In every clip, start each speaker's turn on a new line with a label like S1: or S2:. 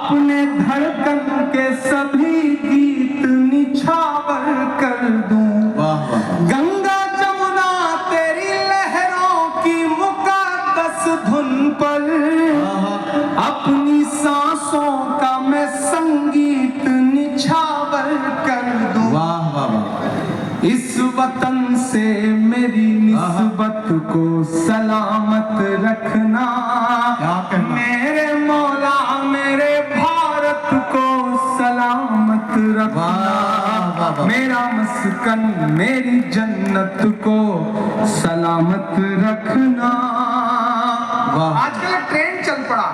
S1: अपने धड़कन के सभी गीत निछावर कर दूं। गंगा जमुना तेरी लहरों की मुकद्दस धुन पर अपनी सांसों का मैं संगीत निछावर कर दूं। इस वतन से मेरी निस्बत को सलामत रखना, मेरे मौला मेरे भारत को सलामत रखना, मेरा मस्कन मेरी जन्नत को सलामत रखना। आजकल एक ट्रेंड चल पड़ा,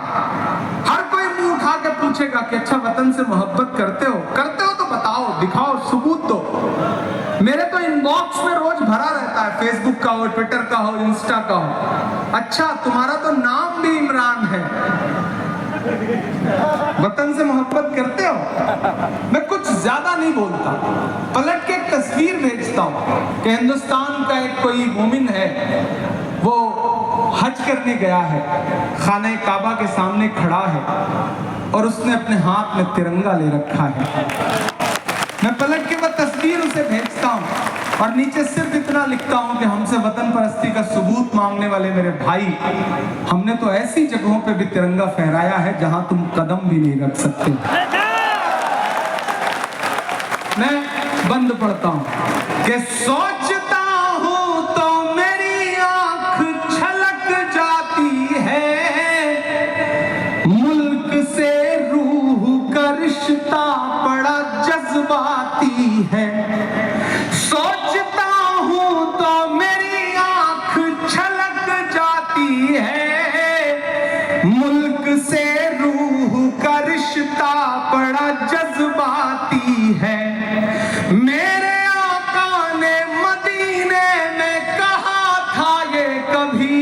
S1: हर कोई मुंह उठा के पूछेगा कि अच्छा वतन से मोहब्बत करते हो? करते हो तो बताओ, दिखाओ, सबूत दो। मेरे तो इनबॉक्स में रोज भरा रहता है, फेसबुक का हो, ट्विटर का हो, इंस्टा का हो। अच्छा तुम्हारा तो नाम भी इमरान है, वतन से मोहब्बत करते हो? मैं कुछ ज्यादा नहीं बोलता, पलट के एक तस्वीर भेजता हूँ कि हिंदुस्तान का एक कोई मोमिन है, वो हज करने गया है, खाने काबा के सामने खड़ा है और उसने अपने हाथ में तिरंगा ले रखा है। मैं पलट के वो तस्वीर उसे भेजता हूँ और नीचे सिर्फ इतना लिखता हूँ कि हमसे वतन परस्ती का सबूत मांगने वाले मेरे भाई, हमने तो ऐसी जगहों पे भी तिरंगा फहराया है जहां तुम कदम भी नहीं रख सकते। मैं बंद पढ़ता हूँ कि सोचता हूँ तो मेरी आंख छलक जाती है, मुल्क से रूह का रिश्ता बड़ा जज्बाती है। सोचता हूँ तो मेरी आंख छलक जाती है, मुल्क से रूह का रिश्ता बड़ा जज्बाती है। मेरे आका ने मदीने में कहा था ये कभी,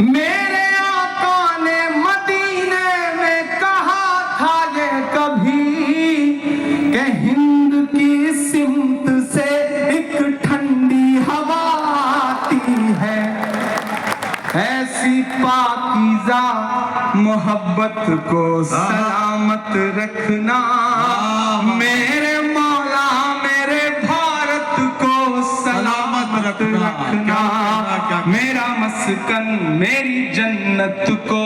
S1: मेरे आका ने मदीने में कहा था ये कभी कि हिंद की सिमत से एक ठंडी हवा आती है, ऐसी पाकीज़ा मोहब्बत को सलामत रखना, मेरे मौला मेरे भारत को सलामत रखना, मेरा मस्कन मेरी जन्नत को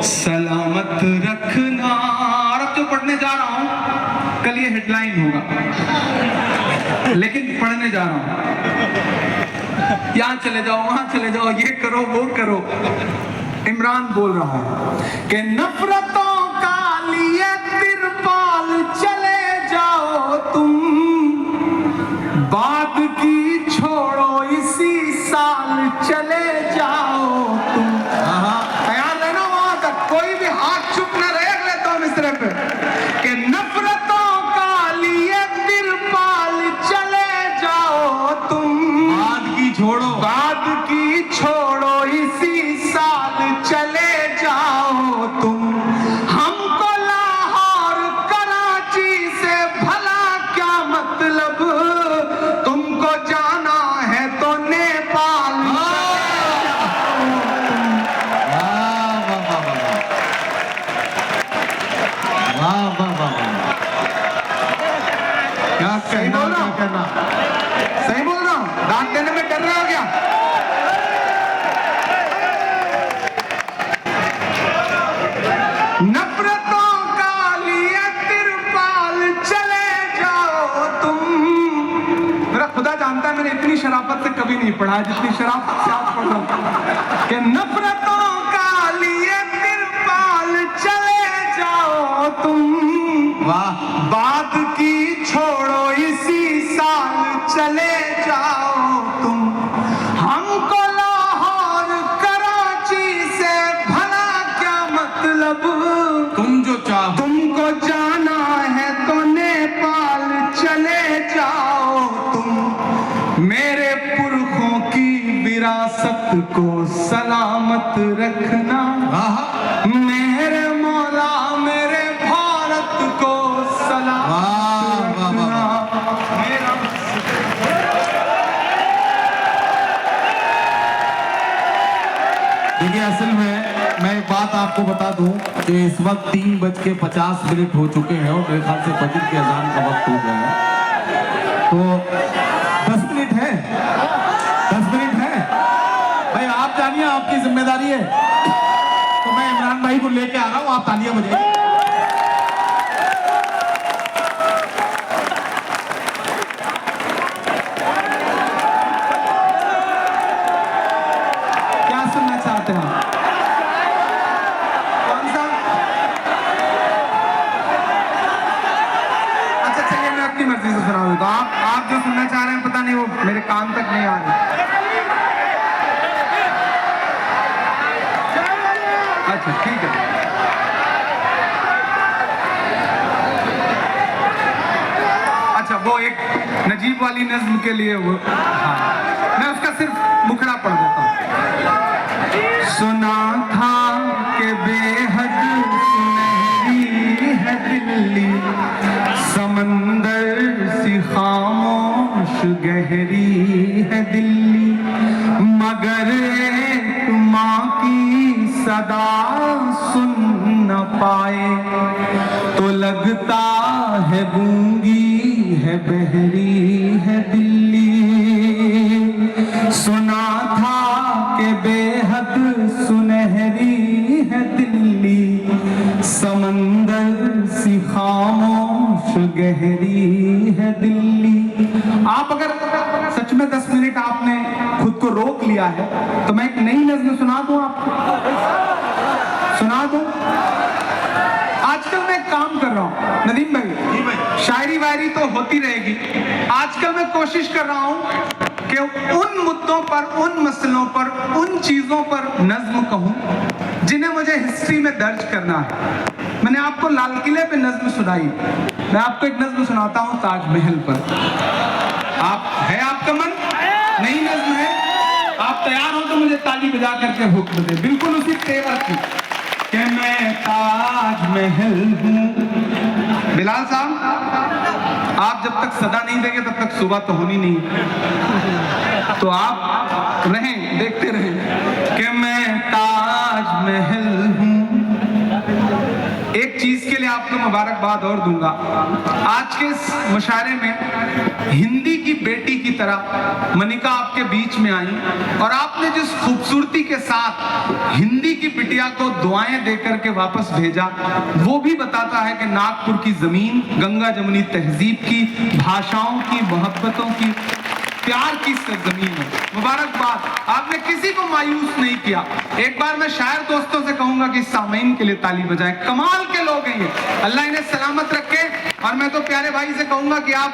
S1: सलामत रखना। और अब जो पढ़ने जा रहा हूं, कल ये हेडलाइन होगा, लेकिन पढ़ने जा रहा हूं, यहाँ चले जाओ, वहां चले जाओ, ये करो, वो करो। इमरान बोल रहा है कि नफरतों का लिए तिरपाल चले जाओ तुम, बाद की छोड़ो इसी साल चले जाओ तुम। तैयार रहना वहां तक, कोई भी हाथ चुप न रहे अगले दो मिसरे पे। कि नफरतों का लिए तिरपाल चले जाओ तुम,
S2: बाद की छोड़ो,
S1: बाद की छोड़ो इसी साल चले जाओ तुम। हमको लाहौर कराची से भला क्या मतलब, तुमको जाना है तो नेपाल
S2: क्या कहना,
S1: सही बोल रहा हूँ, दांत देने में डर रहे हो क्या? नफरतों का लिए तिरपाल चले जाओ तुम। मेरा खुदा जानता है मैंने इतनी शराफत से कभी नहीं पढ़ा जितनी शराफत से आज पढ़ रहा हूं कि नफरतों का लिए तिरपाल चले जाओ तुम,
S2: वाह,
S1: बाद की छोड़ो इसी साल चले जाओ तुम। हमको लाहौर कराची से भला क्या मतलब,
S2: तुम जो चाहो,
S1: तुमको जाना है तो नेपाल चले जाओ तुम। मेरे पुरखों की विरासत को सलामत रखना, मेरे मौला मेरे भारत को सलामत रखना, मेरा
S2: देखिए असल में मैं एक बात बात आपको बता दूं कि इस वक्त 3:50 हो चुके हैं और मेरे ख्याल से फजर के अजान का वक्त हो गया है। तो 10 मिनट है, 10 मिनट है भाई, आप जानिए, आपकी जिम्मेदारी है। तो मैं इमरान भाई को लेके आ रहा हूँ, आप तालियां बजाइए।
S1: क्या सुनना चाहते हैं? कौन सा? अच्छा चलिए, मैं अपनी मर्जी से सुना दूंगा। आप जो सुनना चाह रहे हैं, पता नहीं वो मेरे कान तक नहीं आ रही। अच्छा ठीक है। अच्छा वो एक नजीब वाली नज्म के लिए वो, हाँ मैं उसका सिर्फ मुखड़ा पढ़ देता हूँ। सुना था कि बेहद सुनहरी है दिल्ली, समंदर सी खामोश गहरी है दिल्ली, मगर एक माँ की सदा सुन न पाए तो लगता है गूंगी है, बहरी है दिल्ली। सुना था कि बेहद सुनहरी है दिल्ली, समंदर सी खामोश गहरी है दिल्ली। आप अगर सच में 10 मिनट आपने खुद को रोक लिया है तो मैं एक नई नज्म सुना दूं आपको, सुना दूं। आजकल मैं एक काम कर रहा हूं नदीम भाई, शायरी वायरी तो होती रहेगी। आजकल मैं कोशिश कर रहा हूं कि उन मुद्दों पर, उन मसलों पर, उन चीजों पर नज्म कहूं जिन्हें मुझे हिस्ट्री में दर्ज करना है। मैंने आपको लाल किले पे नज्म सुनाई, मैं आपको एक नज्म सुनाता हूं ताजमहल पर। आप है आपका मन? नई नज्म है, आप तैयार हो तो मुझे ताली बजा करके हुक्म दे, बिल्कुल उसी तेवर की कि मैं ताजमहल हूं। बिलाल साहब, आप जब तक सदा नहीं देंगे तब तक सुबह तो होनी नहीं, तो आप रहें, देखते रहें कि मैं ताजमहल हूं। एक चीज के लिए आपको मुबारकबाद और दूंगा, आज के इस मुशायरे में हिंदी की बेटी की तरह मनिका आपके बीच में आई और आपने जिस खूबसूरती के साथ हिंदी की बिटिया को दुआएं देकर के वापस भेजा, वो भी बताता है कि नागपुर की जमीन गंगा जमुनी तहजीब की, भाषाओं की, मोहब्बतों की, प्यार की सरजमीन है। मुबारकबाद, आपने किसी को मायूस नहीं किया। एक बार मैं शायर दोस्तों से कहूंगा कि सामीन के लिए ताली बजाएं, कमाल के लोग हैं ये, अल्लाह इन्हें सलामत रखे। और मैं तो प्यारे भाई से कहूंगा कि आप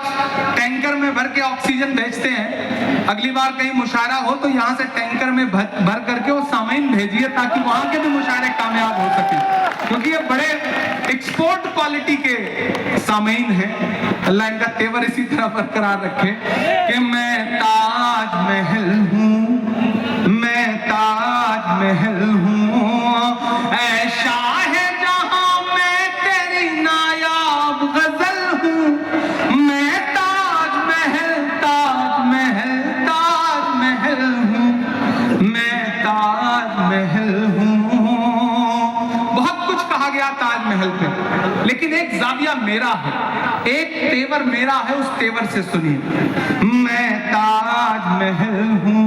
S1: टैंकर में भर के ऑक्सीजन भेजते हैं, अगली बार कहीं मुशायरा हो तो यहाँ से टैंकर में भर करके वो सामीन भेजिए ताकि वहां के भी मुशायरे कामयाब हो सके, क्योंकि ये बड़े एक्सपोर्ट क्वालिटी के सामीन हैं। अल्लाह इनका तेवर इसी तरह बरकरार रखे कि मैं ताजमहल हूँ, मैं ताजमहल हूँ, ऐ शाहजहां मैं तेरी नायाब गजल हूँ, मैं ताजमहल ताजमहल ताजमहल हूँ, मैं ताजमहल हूँ। बहुत कुछ कहा गया ताजमहल पे, लेकिन एक जाविया मेरा है, एक तेवर मेरा है, उस तेवर से सुनिए। मैं ताजमहल हूँ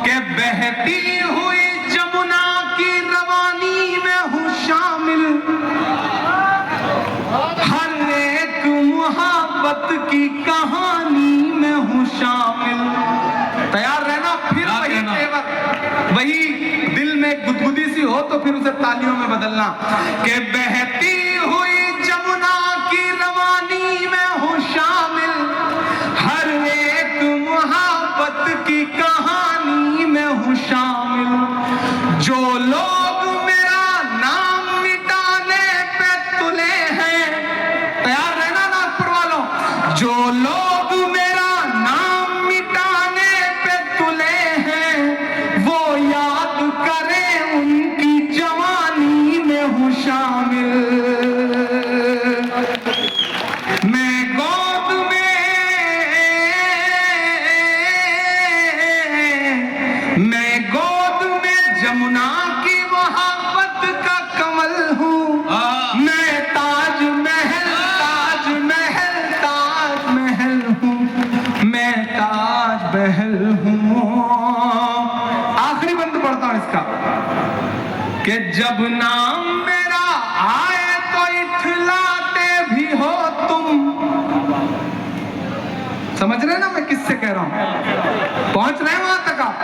S1: कि बहती हुई जमुना की रवानी में हूँ शामिल, हर एक मोहब्बत की कहानी में हूँ शामिल। तैयार रहना, फिर वही तेवर, वही दिल में गुदगुदी सी हो तो फिर उसे तालियों में बदलना कि बहती हुई जमुना की रवानी में हूँ शामिल, हर एक मोहब्बत की कहानी में हूँ शामिल। जो लोग मेरा नाम मिटाने पे तुले हैं, तैयार रहना नागपुर वालों, जो लोग मेरा नाम मिटाने पे तुले हैं, वो याद करें उनकी जवानी में हूँ शामिल। कि जब नाम मेरा आए तो इठलाते भी हो तुम। समझ रहे ना मैं किससे कह रहा हूं? पहुंच रहे हैं वहां तक आप?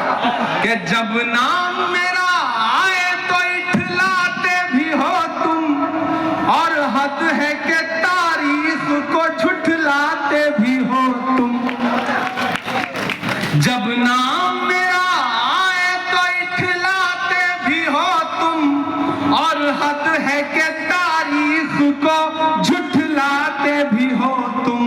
S1: कि जब नाम मेरा आए तो इठलाते भी हो तुम, और हद है कि तारीख को झुठलाते भी हो तुम। जब नाम मेरा आए तो इठलाते भी हो तुम, और हद है कि तारीख को झुठलाते भी हो तुम।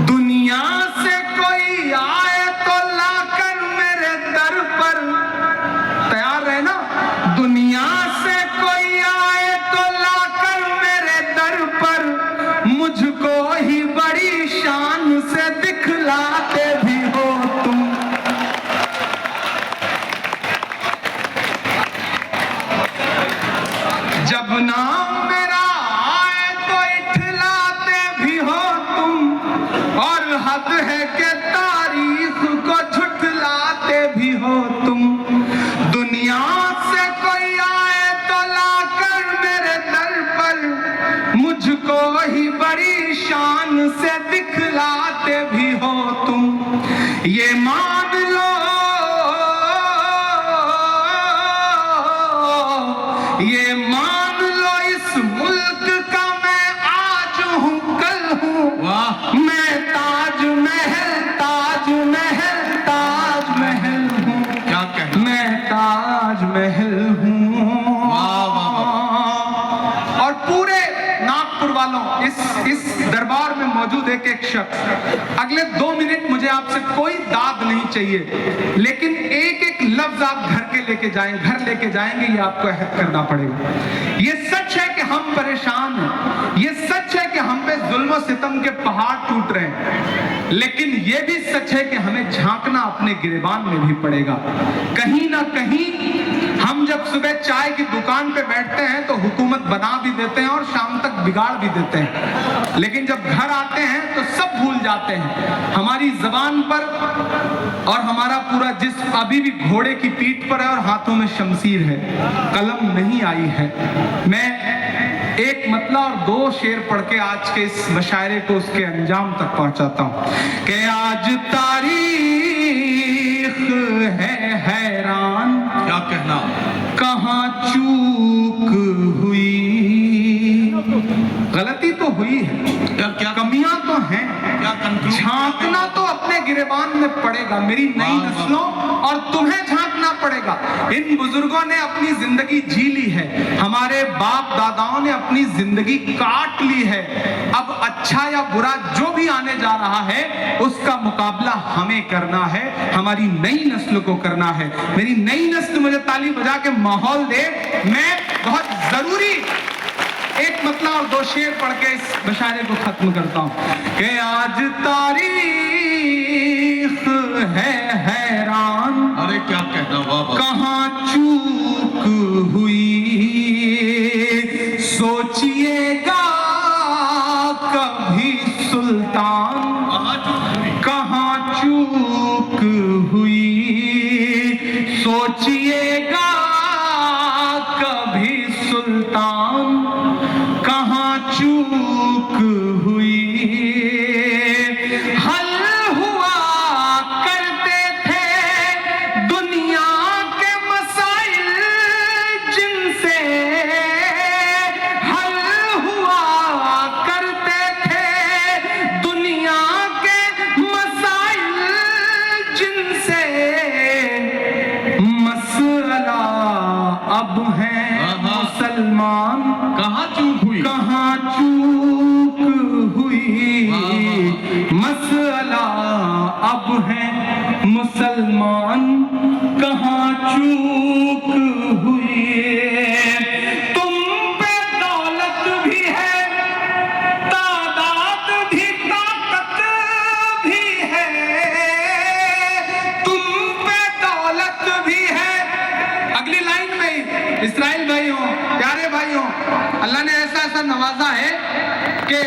S1: दुनिया से कोई आए तो लाकर मेरे दर पर, तैयार रहे ना? दुनिया से कोई आए तो लाकर मेरे दर पर, मुझको ही बड़ी शान से दिखलाते भी हो तुम। जब नाम मेरा आए तो इठलाते भी हो तुम, और हद है कि तारीख को झुठलाते भी हो तुम। दुनिया से कोई आए तो लाकर मेरे दर पर, मुझको ही बड़ी शान से दिखलाते भी हो तुम। ये मान लो, ये मान लो, इस मुल्क का मैं आज हूं कल हूं।
S2: वाह,
S1: मैं ताज महल, ताज महल, ताज महल हूं।
S2: क्या कहना?
S1: मैं ताज महल हूं।
S2: वाह, वाह,
S1: और पूरे नागपुर वालों, इस दरबार में मौजूद एक शख्स, अगले 2 मिनट मुझे आपसे कोई दाद नहीं चाहिए, लेकिन एक एक लफ्ज आप घर के लेके जाएं, घर लेके जाएंगे, ये आपको अहद करना पड़ेगा। ये सच है कि हम परेशान हैं, ये सच है कि हम पे जुल्म सितम के पहाड़ टूट रहे हैं, लेकिन ये भी सच है कि हमें झांकना अपने गिरेबान में भी पड़ेगा। कहीं ना कहीं हम जब सुबह चाय की दुकान पे बैठते हैं तो हुकूमत बना भी देते हैं और शाम तक बिगाड़ भी देते हैं, लेकिन जब घर आते हैं तो सब भूल जाते हैं। हमारी जबान पर और हमारा पूरा जिस्म अभी भी घोड़े की पीठ पर है और हाथों में शमशीर है, कलम नहीं आई है। मैं एक मतला और 2 शेर पढ़ के आज के इस मशायरे को उसके अंजाम तक पहुंचाता हूं कि आज तारीख है हैरान,
S2: क्या कहना?
S1: कहां चूक हुई। गलती तो हुई है,
S2: क्या
S1: कमियां तो हैं,
S2: क्या कंक्लूड?
S1: झांकना तो अपने गिरेबान में पड़ेगा। मेरी नई नस्लों और तुम्हें झांकना पड़ेगा। इन बुजुर्गों ने अपनी जिंदगी जी ली है, हमारे बाप दादाओं ने अपनी जिंदगी काट ली है। अब अच्छा या बुरा जो भी आने जा रहा है, उसका मुकाबला हमें करना है, हमारी नई नस्ल को करना है। मेरी नई नस्ल मुझे ताली बजा के माहौल दे। मैं बहुत जरूरी एक मतला और 2 शेर पढ़ के इस मशायरे को खत्म करता हूं कि आज तारीख है हैरान।
S2: अरे क्या कहना? वाह, वाह।
S1: कहां चूक हुई, सोचिएगा कभी सुल्तान। कहां चूक हुई, सोचिएगा कभी सुल्तान। कहां चूक हुई, हल हुआ करते थे दुनिया के मसाइल जिनसे, हल हुआ करते थे दुनिया के मसाइल जिनसे। मसला अब है मुसलमान,
S2: कहां चूक हुई?
S1: कहां चूक हुई। मसला अब है मुसलमान, कहां चूक हुई। तुम पे दौलत भी है, तादाद भी, ताकत भी है। तुम पे दौलत भी है। अगली लाइन में इस्राइल भाई हो, प्यारे भाई हो, अल्लाह ने ऐसा ऐसा नवाजा है कि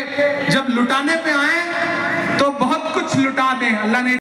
S1: जब लुटाने पे आए तो बहुत कुछ लुटा दें। अल्लाह ने